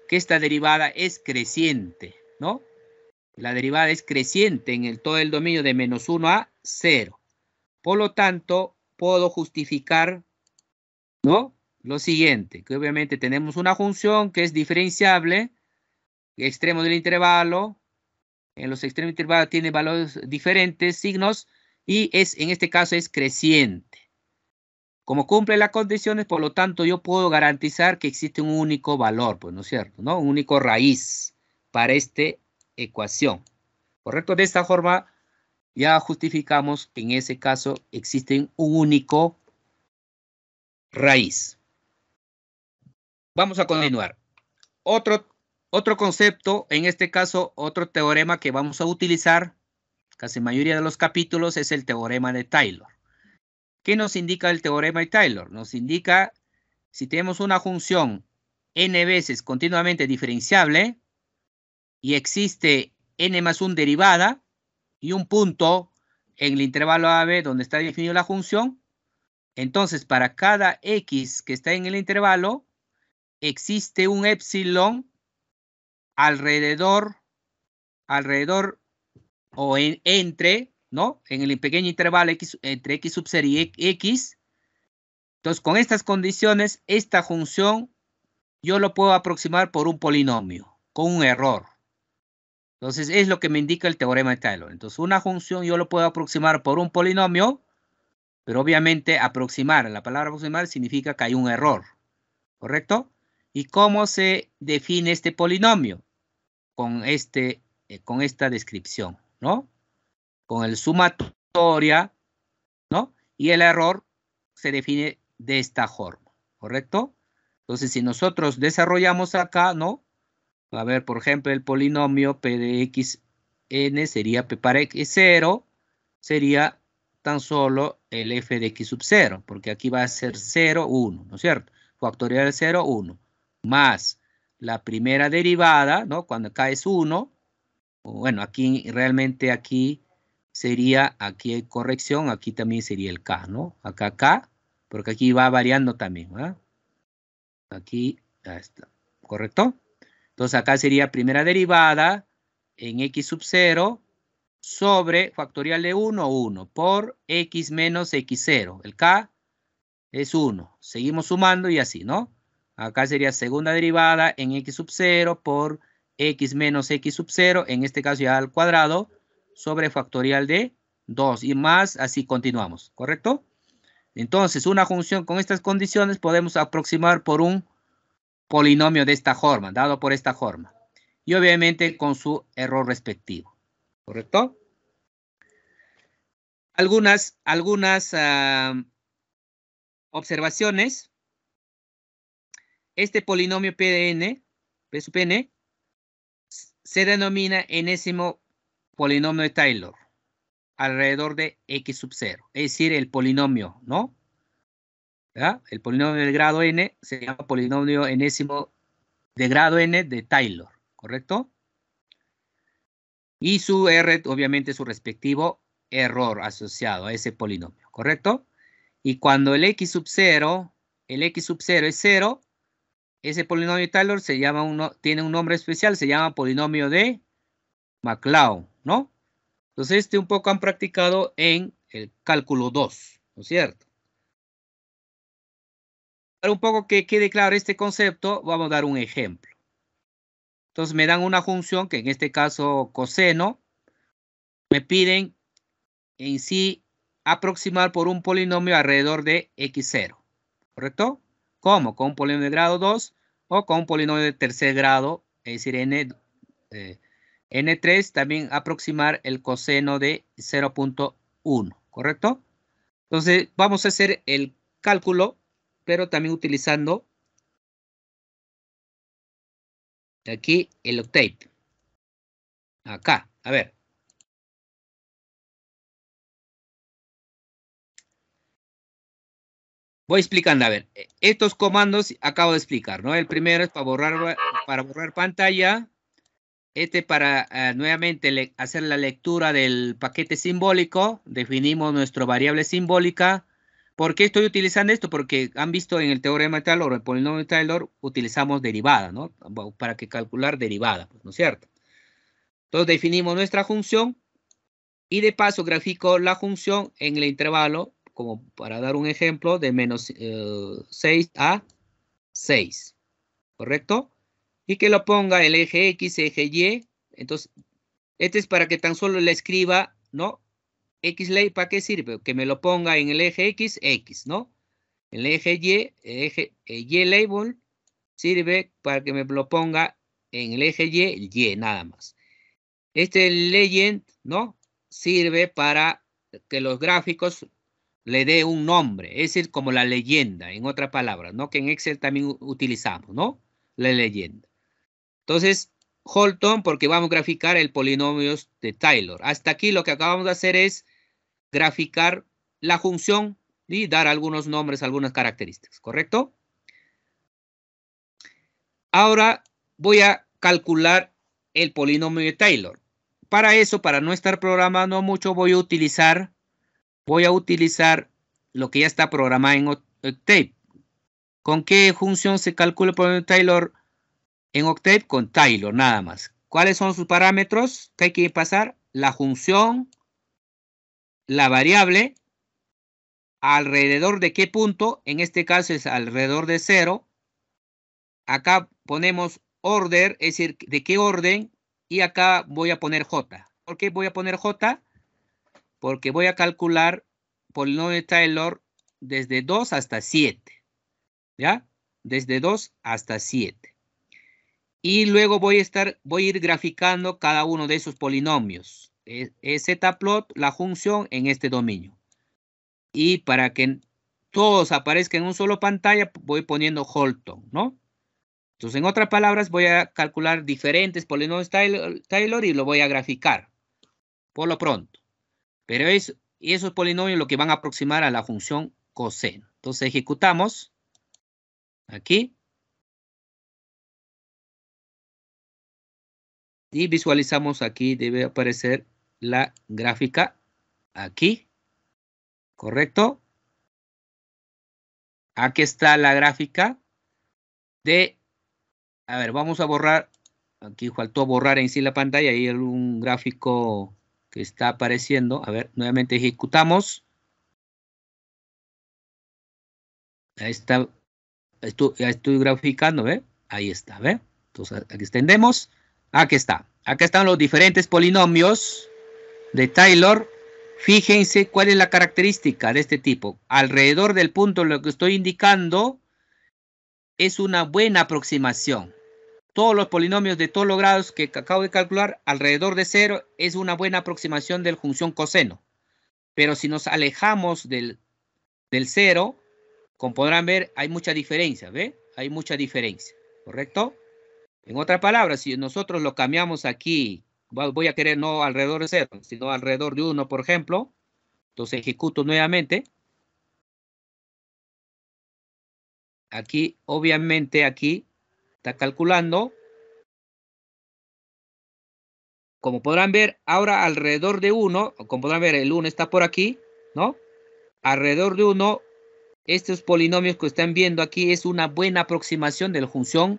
que esta derivada es creciente, ¿no? La derivada es creciente en todo el dominio de -1 a 0. Por lo tanto, puedo justificar, ¿no? Lo siguiente, que obviamente tenemos una función que es diferenciable, extremo del intervalo, en los extremos del intervalo tiene valores diferentes, signos, y en este caso es creciente. Como cumple las condiciones, por lo tanto, yo puedo garantizar que existe un único valor, pues, ¿no es cierto? ¿No? Un único raíz para esta ecuación. ¿Correcto? De esta forma ya justificamos que en ese caso existe un único raíz. Vamos a continuar. Otro concepto, en este caso, otro teorema que vamos a utilizar, casi mayoría de los capítulos, es el teorema de Taylor. ¿Qué nos indica el teorema de Taylor? Nos indica si tenemos una función n veces continuamente diferenciable y existe n más 1 derivada y un punto en el intervalo AB donde está definida la función, entonces para cada x que está en el intervalo existe un epsilon alrededor o entre, ¿no? En el pequeño intervalo x, entre x sub 0 y x. Entonces, con estas condiciones, esta función yo lo puedo aproximar por un polinomio, con un error. Entonces, es lo que me indica el teorema de Taylor. Entonces, una función yo lo puedo aproximar por un polinomio, pero obviamente aproximar, la palabra aproximar significa que hay un error, ¿correcto? ¿Y cómo se define este polinomio? Con esta descripción, ¿no? Con el sumatoria, ¿no? Y el error se define de esta forma, ¿correcto? Entonces, si nosotros desarrollamos acá, ¿no? A ver, por ejemplo, el polinomio p de x n sería p para x0, sería tan solo el f de x sub 0, porque aquí va a ser 0, 1, ¿no es cierto? Factorial de 0, 1, más la primera derivada, ¿no? Cuando acá es 1, bueno, aquí realmente aquí sería, aquí hay corrección, aquí también sería el k, ¿no? Acá, porque aquí va variando también, ¿verdad? Aquí, ya está, ¿correcto? Entonces acá sería primera derivada en x sub 0 sobre factorial de 1, 1 por x menos x0. El k es 1. Seguimos sumando y así, ¿no? Acá sería segunda derivada en x sub 0 por x menos x sub 0, en este caso ya al cuadrado, sobre factorial de 2 y más, así continuamos, ¿correcto? Entonces, una función con estas condiciones podemos aproximar por un polinomio de esta forma, dado por esta forma. Y obviamente con su error respectivo, ¿correcto? Algunas observaciones. Este polinomio P de n, P sub n, se denomina enésimo polinomio de Taylor, alrededor de x sub 0. Es decir, el polinomio, ¿no? ¿verdad? El polinomio del grado n se llama polinomio enésimo de grado n de Taylor, ¿correcto? Y su R, obviamente, su respectivo error asociado a ese polinomio, ¿correcto? Y cuando el x sub 0 es 0, ese polinomio de Taylor se llama tiene un nombre especial, se llama polinomio de McLeod, ¿no? Entonces, un poco han practicado en el cálculo 2, ¿no es cierto? Para un poco que quede claro este concepto, vamos a dar un ejemplo. Entonces, me dan una función, que en este caso coseno, me piden en sí aproximar por un polinomio alrededor de x0, ¿correcto? ¿Cómo? Con un polinomio de grado 2 o con un polinomio de tercer grado, es decir, n3, también aproximar el coseno de 0.1, ¿correcto? Entonces, vamos a hacer el cálculo, pero también utilizando aquí el octate. Acá, a ver. Voy explicando, a ver, estos comandos acabo de explicar, ¿no? El primero es para borrar pantalla. Para nuevamente hacer la lectura del paquete simbólico, definimos nuestra variable simbólica. ¿Por qué estoy utilizando esto? Porque han visto en el teorema de Taylor, o el polinomio de Taylor, utilizamos derivada, ¿no? Para que calcular derivada, ¿no es cierto? Entonces definimos nuestra función y de paso grafico la función en el intervalo, como para dar un ejemplo, de menos 6 a 6, ¿correcto? Y que lo ponga el eje X, eje Y. Entonces, este es para que tan solo le escriba, ¿no? X ley, ¿para qué sirve? Que me lo ponga en el eje X, X, ¿no? El eje Y label sirve para que me lo ponga en el eje Y, Y, nada más. Este legend, ¿no? sirve para que los gráficos le dé un nombre, es decir, como la leyenda, en otras palabras, ¿no? Que en Excel también utilizamos, ¿no? La leyenda. Entonces, Holton, porque vamos a graficar el polinomio de Taylor. Hasta aquí lo que acabamos de hacer es graficar la función y dar algunos nombres, algunas características, ¿correcto? Ahora voy a calcular el polinomio de Taylor. Para eso, para no estar programando mucho, voy a utilizar lo que ya está programado en Octave. ¿Con qué función se calcula el polinomio de Taylor en Octave? Con Taylor, nada más. ¿Cuáles son sus parámetros que hay que pasar? La función, la variable, alrededor de qué punto, en este caso es alrededor de 0. Acá ponemos order, es decir, de qué orden, y acá voy a poner J. ¿Por qué voy a poner J? Porque voy a calcular polinomio de Taylor desde 2 hasta 7. ¿Ya? Desde 2 hasta 7. Y luego voy a ir graficando cada uno de esos polinomios. Zplot, la función en este dominio. Y para que todos aparezcan en un solo pantalla, voy poniendo Holton, ¿no? Entonces, en otras palabras, voy a calcular diferentes polinomios Taylor y lo voy a graficar por lo pronto. Pero esos polinomios lo que van a aproximar a la función coseno. Entonces, ejecutamos aquí. Y visualizamos aquí, debe aparecer la gráfica aquí. ¿Correcto? Aquí está la gráfica de... A ver, vamos a borrar. Aquí faltó borrar en sí la pantalla. Ahí hay un gráfico que está apareciendo. A ver, nuevamente ejecutamos. Ahí está. Ya estoy graficando, ¿ve? Ahí está, ¿ve? Entonces, aquí extendemos. Aquí está. Acá están los diferentes polinomios de Taylor. Fíjense cuál es la característica de este tipo. Alrededor del punto, lo que estoy indicando es una buena aproximación. Todos los polinomios de todos los grados que acabo de calcular, alrededor de 0, es una buena aproximación de la función coseno. Pero si nos alejamos del 0, como podrán ver, hay mucha diferencia, ¿ve? Hay mucha diferencia, ¿correcto? En otras palabras, si nosotros lo cambiamos aquí, voy a querer no alrededor de 0, sino alrededor de 1, por ejemplo. Entonces ejecuto nuevamente. Aquí, obviamente, aquí está calculando. Como podrán ver, ahora alrededor de 1, como podrán ver, el 1 está por aquí, ¿no? Alrededor de 1, estos polinomios que están viendo aquí es una buena aproximación de la función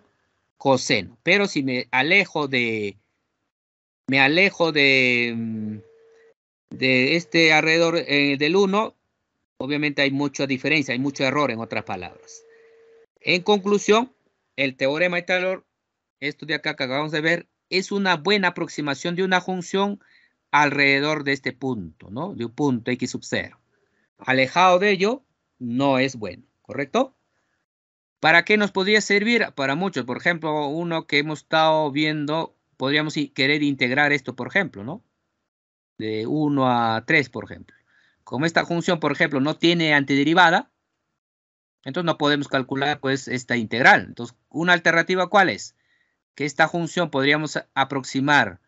coseno. Pero si me alejo de este alrededor del 1, obviamente hay mucha diferencia, hay mucho error en otras palabras. En conclusión, el teorema de Taylor, esto de acá que acabamos de ver, es una buena aproximación de una función alrededor de este punto, ¿no? De un punto x sub 0. Alejado de ello, no es bueno, ¿correcto? ¿Para qué nos podría servir? Para muchos. Por ejemplo, uno que hemos estado viendo, podríamos querer integrar esto, por ejemplo, ¿no? De 1 a 3, por ejemplo. Como esta función, por ejemplo, no tiene antederivada, entonces no podemos calcular, pues, esta integral. Entonces, una alternativa, ¿cuál es? Que esta función podríamos aproximar,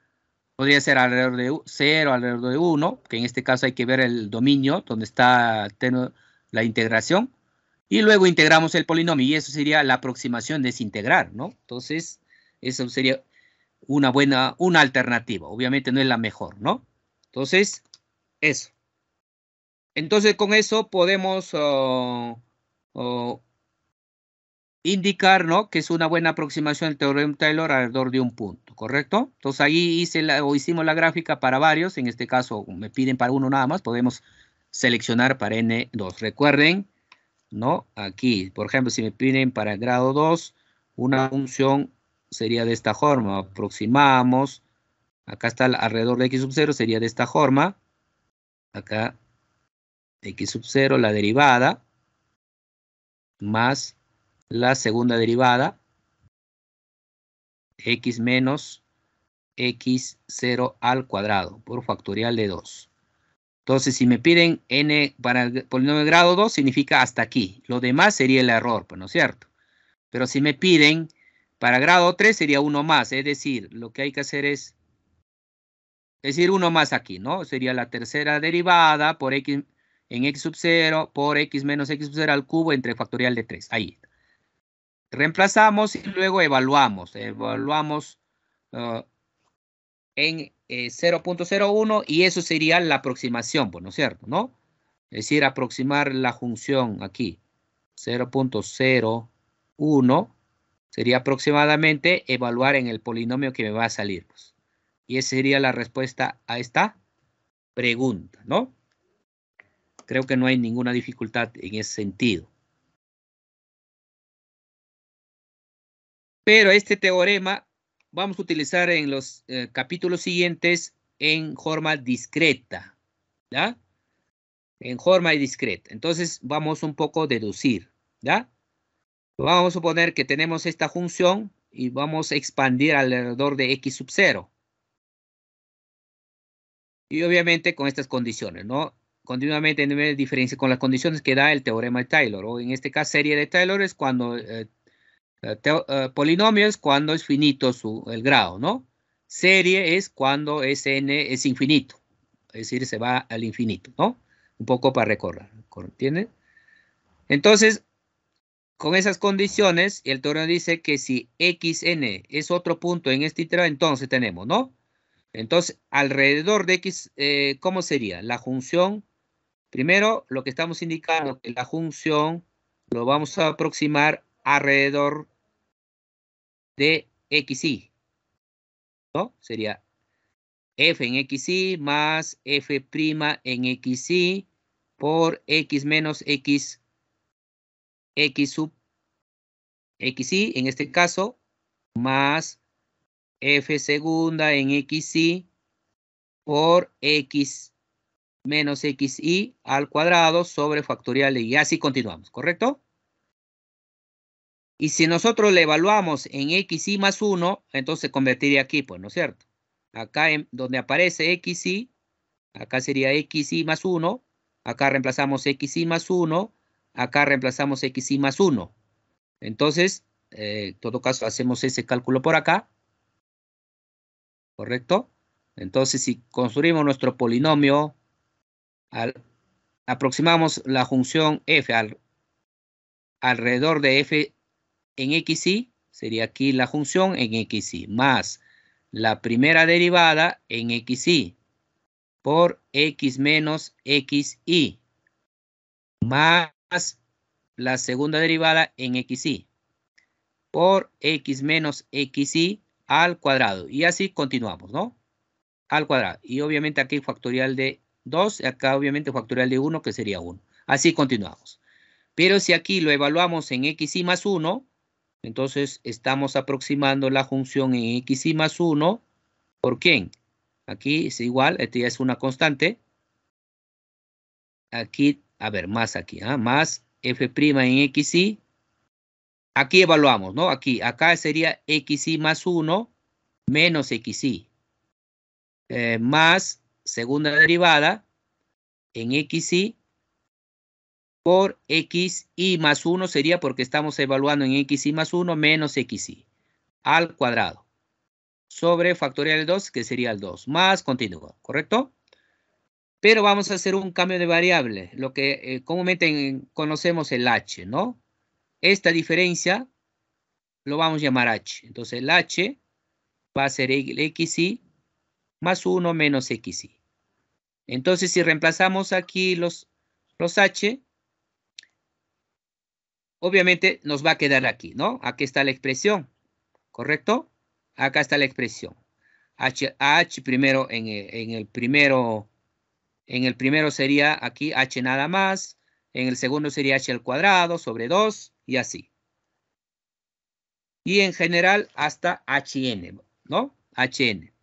podría ser alrededor de 0, alrededor de 1, que en este caso hay que ver el dominio, donde está la integración, y luego integramos el polinomio, y eso sería la aproximación desintegrar, ¿no? Entonces, eso sería una alternativa. Obviamente no es la mejor, ¿no? Entonces, eso. Entonces, con eso podemos indicar, ¿no? Que es una buena aproximación del teorema de Taylor alrededor de un punto, ¿correcto? Entonces, ahí hicimos la gráfica para varios. En este caso, me piden para uno nada más. Podemos seleccionar para N2. Recuerden, ¿no? Aquí, por ejemplo, si me piden para el grado 2, una función sería de esta forma. Aproximamos. Acá está alrededor de x sub 0, sería de esta forma. Acá, x sub 0, la derivada, más la segunda derivada, x menos x0 al cuadrado por factorial de 2. Entonces, si me piden n para el polinomio de grado 2, significa hasta aquí. Lo demás sería el error, pues, ¿no es cierto? Pero si me piden para grado 3, sería uno más. Es decir, lo que hay que hacer es decir uno más aquí, ¿no? Sería la tercera derivada por x en x sub 0 por x menos x sub 0 al cubo entre factorial de 3. Ahí. Reemplazamos y luego evaluamos. Evaluamos en 0.01 y eso sería la aproximación, pues, ¿no es cierto? ¿No? Es decir, aproximar la función aquí. 0.01 sería aproximadamente evaluar en el polinomio que me va a salir, pues. Y esa sería la respuesta a esta pregunta, ¿no? Creo que no hay ninguna dificultad en ese sentido. Pero este teorema vamos a utilizar en los capítulos siguientes en forma discreta, ¿ya? En forma discreta. Entonces vamos un poco a deducir, ¿ya? Vamos a suponer que tenemos esta función y vamos a expandir alrededor de x sub 0. Y obviamente con estas condiciones, ¿no? Continuamente en nivel de diferencia con las condiciones que da el teorema de Taylor, o en este caso serie de Taylor es cuando polinomio es cuando es finito el grado, ¿no? Serie es cuando n es infinito, es decir, se va al infinito, ¿no? Un poco para recorrer, ¿entienden? Entonces, con esas condiciones, el teorema dice que si xn es otro punto en este intervalo, entonces tenemos, ¿no? Entonces, alrededor de x, ¿cómo sería? La función, primero, lo que estamos indicando, que la función lo vamos a aproximar alrededor de xy, ¿no? Sería f en xy más f' en xy por x menos x sub xy, en este caso, más f segunda en xy por x menos xy al cuadrado sobre factorial y así continuamos, ¿correcto? Y si nosotros le evaluamos en xy más 1, entonces se convertiría aquí, pues, ¿no es cierto? Acá donde aparece xy, acá sería xy más 1, acá reemplazamos xy más 1, acá reemplazamos xy más 1. Entonces, en todo caso, hacemos ese cálculo por acá, ¿correcto? Entonces, si construimos nuestro polinomio, aproximamos la función f alrededor de f en xy, sería aquí la función en xy, más la primera derivada en xy por x menos xy, más la segunda derivada en xy por x menos xy al cuadrado. Y así continuamos, ¿no? Al cuadrado. Y obviamente aquí factorial de 2, acá obviamente factorial de 1, que sería 1. Así continuamos. Pero si aquí lo evaluamos en xy más 1, entonces estamos aproximando la función en xy más 1. ¿Por quién? Aquí es igual, esta ya es una constante. Aquí, a ver, más aquí, más f' en xy. Aquí evaluamos, ¿no? Aquí, acá sería xy más 1 menos xy. Más segunda derivada en xy por xy más 1 sería porque estamos evaluando en xy más 1 menos xy al cuadrado sobre factorial de 2, que sería el 2, más continuo, ¿correcto? Pero vamos a hacer un cambio de variable, lo que comúnmente conocemos el h, ¿no? Esta diferencia lo vamos a llamar h. Entonces el h va a ser el xy más 1 menos xy. Entonces si reemplazamos aquí los h, obviamente nos va a quedar aquí, ¿no? Aquí está la expresión, ¿correcto? Acá está la expresión. H primero en el primero sería aquí h nada más, en el segundo sería h al cuadrado sobre 2 y así. Y en general hasta hn, ¿no? hn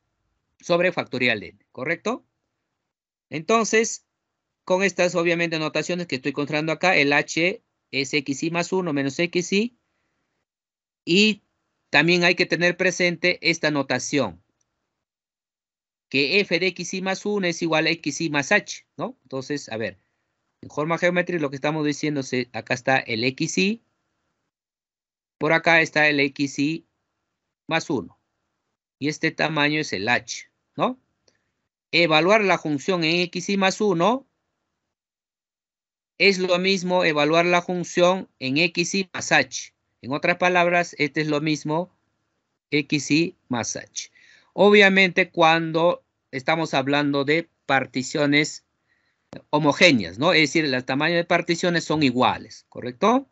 sobre factorial de n, ¿correcto? Entonces, con estas obviamente notaciones que estoy encontrando acá, el h es xy más 1 menos xy. Y también hay que tener presente esta notación. que f de xy más 1 es igual a xy más h, ¿no? Entonces, a ver, en forma geométrica lo que estamos diciendo es, acá está el xy, por acá está el xy más 1, y este tamaño es el h, ¿no? Evaluar la función en xy más 1 es lo mismo evaluar la función en xy más h. En otras palabras, este es lo mismo xy más h. Obviamente, cuando estamos hablando de particiones homogéneas, ¿no? Es decir, el tamaño de particiones son iguales, ¿correcto?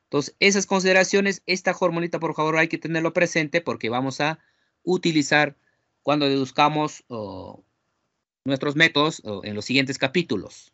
Entonces, esas consideraciones, esta formulita, por favor, hay que tenerlo presente porque vamos a utilizar cuando deduzcamos nuestros métodos en los siguientes capítulos.